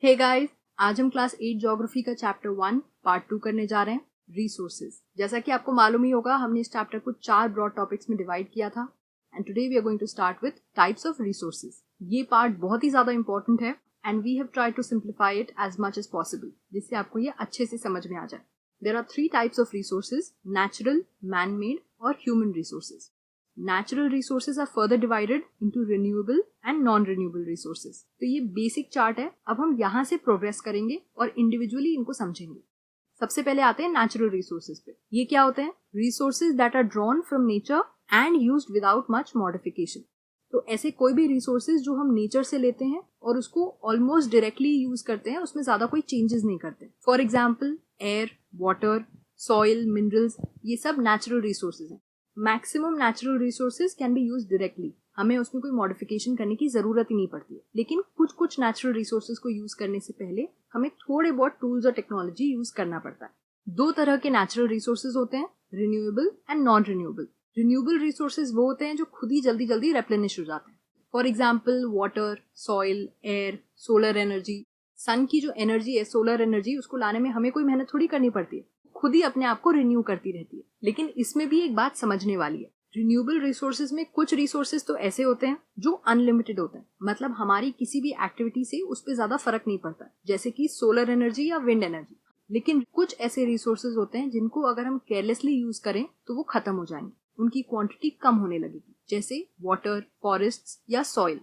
Hey guys, आज हम class 8 geography का चैप्टर 1 पार्ट 2 करने जा रहे हैं, रिसोर्सेज। जैसा कि आपको मालूम ही होगा, हमने इस चैप्टर को 4 ब्रॉड टॉपिक्स में डिवाइड किया था and today we are going to start with types of resources. ये पार्ट बहुत ही ज्यादा इंपॉर्टेंट है and we have tried to simplify it as much as possible, जिससे आपको ये अच्छे से समझ में आ जाए। There are 3 types of resources: natural, man made और human resources. Natural resources are further divided into renewable and non-renewable resources. तो ये बेसिक चार्ट है। अब हम यहाँ से प्रोग्रेस करेंगे और इंडिविजुअली इनको समझेंगे। सबसे पहले आते हैं नेचुरल रिसोर्सेज पे। ये क्या होते हैं? Resources that are drawn from nature and used without much modification. तो ऐसे कोई भी रिसोर्सेज जो हम नेचर से लेते हैं और उसको ऑलमोस्ट डायरेक्टली यूज करते हैं, उसमें ज्यादा कोई चेंजेस नहीं करते। For example, air, water, soil, minerals, ये सब नेचुरल रिसोर्सेज हैं। Maximum natural resources can be use directly, हमें उसमें कोई मॉडिफिकेशन करने की जरूरत ही नहीं पड़ती है। लेकिन कुछ कुछ नेचुरल रिसोर्सेज को यूज करने से पहले हमें थोड़े बहुत टूल्स और टेक्नोलॉजी यूज करना पड़ता है। 2 तरह के नेचुरल रिसोर्सेज होते हैं, renewable and non renewable. Renewable resources वो होते हैं जो खुद ही जल्दी जल्दी रेप्लेनिश हो जाते हैं। For example, water, soil, air, solar energy. Sun की जो एनर्जी है, सोलर एनर्जी, उसको लाने में हमें कोई मेहनत थोड़ी करनी पड़ती है, खुद ही अपने आप को रिन्यू करती रहती है। लेकिन इसमें भी एक बात समझने वाली है, रिन्यूएबल रिसोर्सेज में कुछ रिसोर्सेज तो ऐसे होते हैं जो अनलिमिटेड होते हैं, मतलब हमारी किसी भी एक्टिविटी से उस पर ज्यादा फर्क नहीं पड़ता, जैसे कि सोलर एनर्जी या विंड एनर्जी। लेकिन कुछ ऐसे रिसोर्सेज होते हैं जिनको अगर हम केयरलेसली यूज करें तो वो खत्म हो जाएंगे, उनकी क्वांटिटी कम होने लगेगी, जैसे वाटर, फॉरेस्ट या सॉइल।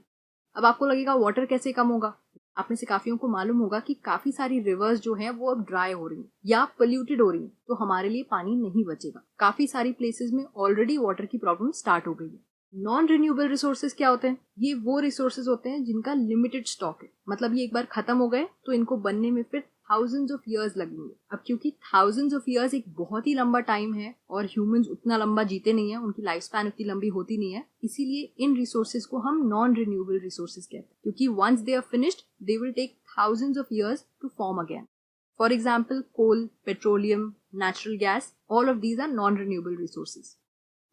अब आपको लगेगा वाटर कैसे कम होगा? आप में से काफियों को मालूम होगा कि काफी सारी रिवर्स जो हैं वो अब ड्राई हो रही हैं या पोल्यूटेड हो रही हैं, तो हमारे लिए पानी नहीं बचेगा। काफी सारी प्लेसेस में ऑलरेडी वाटर की प्रॉब्लम स्टार्ट हो गई है। नॉन रिन्यूएबल रिसोर्सेज क्या होते हैं? ये वो रिसोर्सेज होते हैं जिनका लिमिटेड स्टॉक है, मतलब ये एक बार खत्म हो गए तो इनको बनने में फिर थाउजेंड्स ऑफ ईयर्स लगेंगे। अब क्योंकि थाउजेंड्स ऑफ ईयर्स एक बहुत ही लंबा टाइम है और ह्यूमंस उतना लंबा जीते नहीं है, उनकी लाइफ स्पैन उतनी लंबी होती नहीं है, इसीलिए इन रिसोर्सेज को हम नॉन रिन्यूएबल रिसोर्सेज कहते हैं, क्योंकि once they are finished they will take thousands of years to form again. For example, coal, petroleum, natural gas, all of these are non-renewable resources.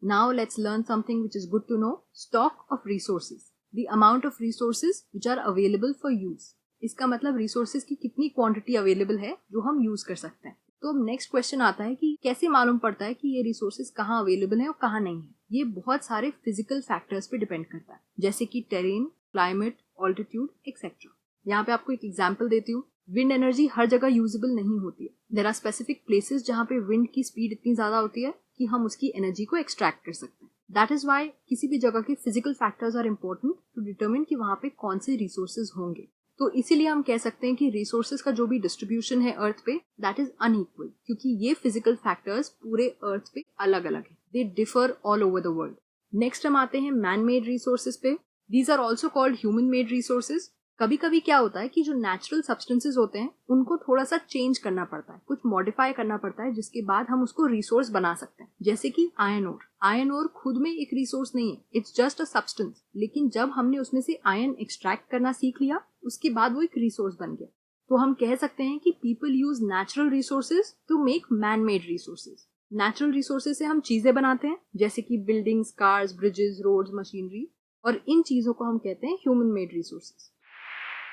Now let's learn something which is good to know. Stock of resources. The amount of resources which are available for use. इसका मतलब resources की कितनी quantity available है जो हम use कर सकते हैं। तो अब next question आता है कि कैसे मालूम पड़ता है कि ये resources कहाँ available है और कहाँ नहीं है। ये बहुत सारे physical factors पे depend करता है, जैसे कि terrain, climate, altitude, etc. यहाँ पे आपको एक एग्जाम्पल देती हूँ। विंड एनर्जी हर जगह यूजेबल नहीं होती है। देयर आर स्पेसिफिक प्लेसेस जहाँ पे विंड की स्पीड इतनी ज्यादा होती है कि हम उसकी एनर्जी को एक्सट्रैक्ट कर सकते हैं। दैट इज वाई किसी भी जगह के physical factors are important to determine कि वहाँ पे कौन से रिसोर्सेज होंगे। तो इसीलिए हम कह सकते हैं कि रिसोर्सेज का जो भी डिस्ट्रीब्यूशन है अर्थ पे, दैट इज अनइक्वल, क्योंकि ये फिजिकल फैक्टर्स पूरे अर्थ पे अलग अलग है। They differ all over the world. Next हम आते हैं मैन मेड रिसोर्सेज पे। These are also called human made resources. कभी कभी क्या होता है कि जो नेचुरल सब्सटेंसेस होते हैं उनको थोड़ा सा चेंज करना पड़ता है, कुछ मॉडिफाई करना पड़ता है, जिसके बाद हम उसको रिसोर्स बना सकते हैं। जैसे कि आयरन ओर। आयरन ओर खुद में एक रिसोर्स नहीं है, इट्स जस्ट अ सब्सटेंस। लेकिन जब हमने उसमें से आयरन एक्सट्रैक्ट करना सीख लिया, उसके बाद वो एक रिसोर्स बन गया। तो हम कह सकते हैं कि people use natural resources to make man made resources. Natural resources से हम चीजें बनाते हैं, जैसे कि buildings, cars, bridges, roads, machinery, और इन चीजों को हम कहते हैं ह्यूमन मेड रिसोर्सेज।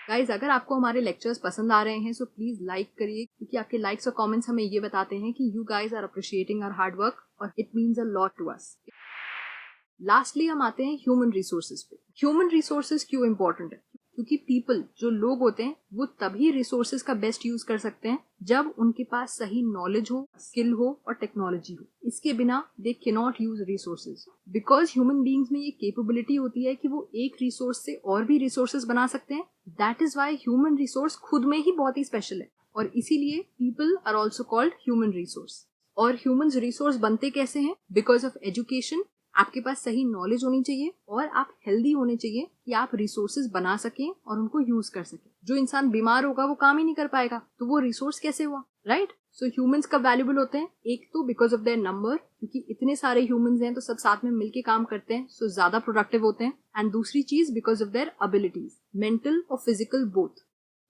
गाइज, अगर आपको हमारे लेक्चर्स पसंद आ रहे हैं सो प्लीज लाइक करिए, क्योंकि आपके लाइक्स और कमेंट्स हमें ये बताते हैं कि you guys are appreciating our hard work और it means a lot to us. Lastly हम आते हैं ह्यूमन रिसोर्सेज पे। ह्यूमन रिसोर्सेज क्यों इंपॉर्टेंट है? क्योंकि पीपल, जो लोग होते हैं, वो तभी रिसोर्सेज का बेस्ट यूज कर सकते हैं जब उनके पास सही नॉलेज हो, स्किल हो और टेक्नोलॉजी हो। इसके बिना they can not use resources, because human beings में ये कैपेबिलिटी होती है कि वो एक रिसोर्स से और भी रिसोर्सेज बना सकते हैं। That is why human resource खुद में ही बहुत ही स्पेशल है, और इसीलिए people are also called human resource. और ह्यूमन रिसोर्स बनते कैसे हैं? Because of education. आपके पास सही नॉलेज होनी चाहिए और आप हेल्दी होने चाहिए कि आप रिसोर्सेज बना सकें और उनको यूज कर सकें। जो इंसान बीमार होगा वो काम ही नहीं कर पाएगा, तो वो रिसोर्स कैसे हुआ, राइट? सो ह्यूमंस कब वैल्यूबल होते हैं? एक तो बिकॉज ऑफ देयर नंबर, क्योंकि इतने सारे ह्यूमंस हैं तो सब साथ में मिलके काम करते हैं, सो ज्यादा प्रोडक्टिव होते हैं। एंड दूसरी चीज, because of their abilities, mental और physical both.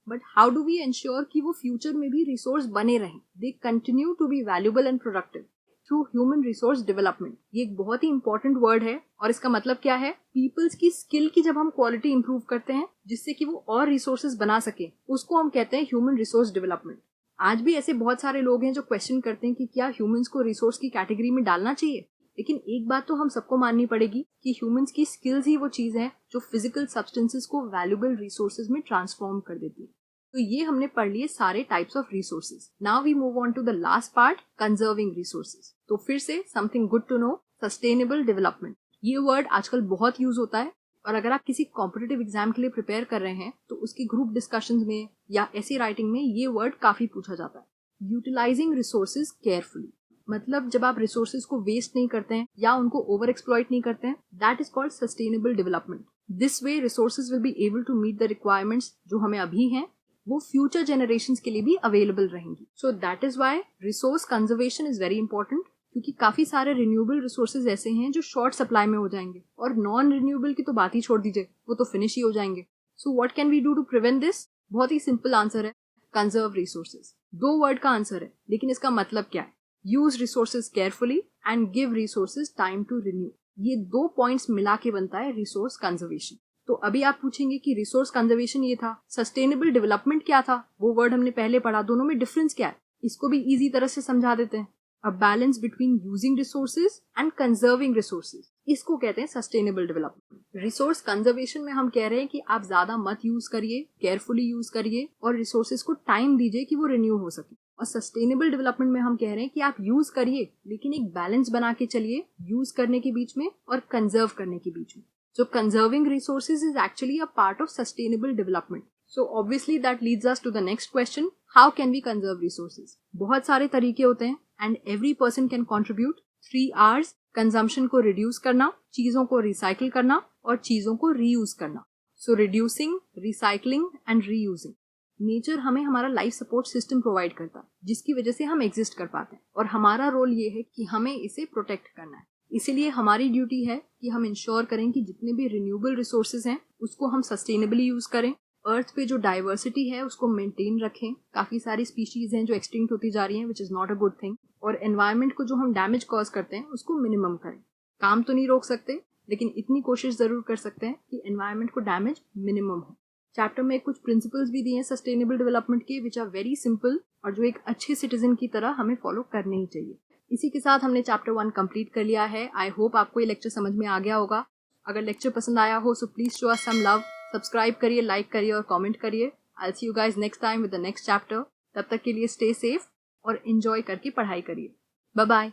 But how do we ensure कि वो फ्यूचर में भी रिसोर्स बने रहें, they continue to be valuable and productive? Through human resource development. ये एक बहुत ही इंपॉर्टेंट वर्ड है और इसका मतलब क्या है, पीपल्स की स्किल की जब हम क्वालिटी इंप्रूव करते हैं जिससे कि वो और रिसोर्सेज बना सके, उसको हम कहते हैं ह्यूमन रिसोर्स डेवलपमेंट। आज भी ऐसे बहुत सारे लोग हैं जो क्वेश्चन करते हैं कि क्या ह्यूमंस को रिसोर्स की कैटेगरी में डालना चाहिए। लेकिन एक बात तो हम सबको माननी पड़ेगी कि ह्यूमंस की स्किल्स ही वो चीज है जो फिजिकल सब्सटेंसेस को वैल्यूएबल रिसोर्सेज में ट्रांसफॉर्म कर देती है। तो ये हमने पढ़ लिए सारे types of resources. Now we move on to the last part, conserving resources. तो फिर से something good to know, sustainable development. ये वर्ड आजकल बहुत यूज होता है और अगर आप किसी कॉम्पिटिटिव एग्जाम के लिए प्रिपेयर कर रहे हैं तो उसकी ग्रुप डिस्कशंस में या ऐसी राइटिंग में ये वर्ड काफी पूछा जाता है। यूटिलाइजिंग रिसोर्सेज केयरफुली, मतलब जब आप रिसोर्सेज को वेस्ट नहीं करते हैं या उनको ओवर एक्सप्लॉइट नहीं करते हैं, that is called sustainable development. This way resources will be able to meet the requirements जो हमें अभी हैं, वो फ्यूचर जनरेशंस के लिए भी अवेलेबल रहेंगी। So that is why resource conservation is very important, क्योंकि काफी सारे रिन्यूएबल रिसोर्सेज ऐसे हैं जो शॉर्ट सप्लाई में हो जाएंगे और नॉन रिन्यूएबल की तो बात ही छोड़ दीजिए, वो तो फिनिश ही हो जाएंगे। So what can we do to prevent this? बहुत ही सिंपल आंसर है, कंजर्व रिसोर्सेज। 2 वर्ड का आंसर है, लेकिन इसका मतलब क्या है? Use resources carefully and give resources time to renew. ये 2 पॉइंट्स मिला के बनता है रिसोर्स कंजर्वेशन। तो अभी आप पूछेंगे कि रिसोर्स कंजर्वेशन ये था, सस्टेनेबल डेवलपमेंट क्या था, वो वर्ड हमने पहले पढ़ा, दोनों में डिफरेंस क्या है? इसको भी इजी तरह से समझा देते हैं। A balance between using resources and conserving resources, इसको कहते हैं सस्टेनेबल डेवलपमेंट। रिसोर्स कंजर्वेशन में हम कह रहे हैं कि आप ज्यादा मत यूज करिए, केयरफुली यूज करिए और रिसोर्सेज को टाइम दीजिए कि वो रिन्यू हो सके। और सस्टेनेबल डेवलपमेंट में हम कह रहे हैं कि आप यूज करिए लेकिन एक बैलेंस बना के चलिए, यूज करने के बीच में और कंजर्व करने के बीच में। So conserving resources is actually a part of sustainable development. So obviously that leads us to the next question. How can we conserve resources? बहुत सारे तरीके होते हैं and every person can contribute. 3 R's, consumption को reduce करना, चीजों को recycle करना और चीजों को reuse करना. So reducing, recycling and reusing. Nature हमें हमारा लाइफ सपोर्ट सिस्टम प्रोवाइड करता है जिसकी वजह से हम एग्जिस्ट कर पाते हैं और हमारा रोल ये है कि हमें इसे प्रोटेक्ट करना है। इसीलिए हमारी ड्यूटी है कि हम इंश्योर करें कि जितने भी रिन्यूएबल रिसोर्सेज हैं उसको हम सस्टेनेबली यूज करें। अर्थ पे जो डाइवर्सिटी है उसको मेंटेन रखें। काफी सारी स्पीशीज हैं जो एक्सटिंक्ट होती जा रही हैं, which is not a good thing. और एनवायरनमेंट को जो हम डैमेज कॉज करते हैं उसको मिनिमम करें। काम तो नहीं रोक सकते लेकिन इतनी कोशिश जरूर कर सकते हैं कि एनवायरनमेंट को डैमेज मिनिमम हो। चैप्टर में कुछ प्रिंसिपल्स भी दिए हैं सस्टेनेबल डेवलपमेंट के, विच आर वेरी सिंपल और जो एक अच्छे सिटीजन की तरह हमें फॉलो करने ही चाहिए। इसी के साथ हमने चैप्टर 1 कंप्लीट कर लिया है। आई होप आपको ये लेक्चर समझ में आ गया होगा। अगर लेक्चर पसंद आया हो so please show us some love, subscribe करिए, लाइक करिए और कमेंट करिए। I see you guys next time with the next chapter. तब तक के लिए स्टे सेफ और एंजॉय करके पढ़ाई करिए। Bye bye.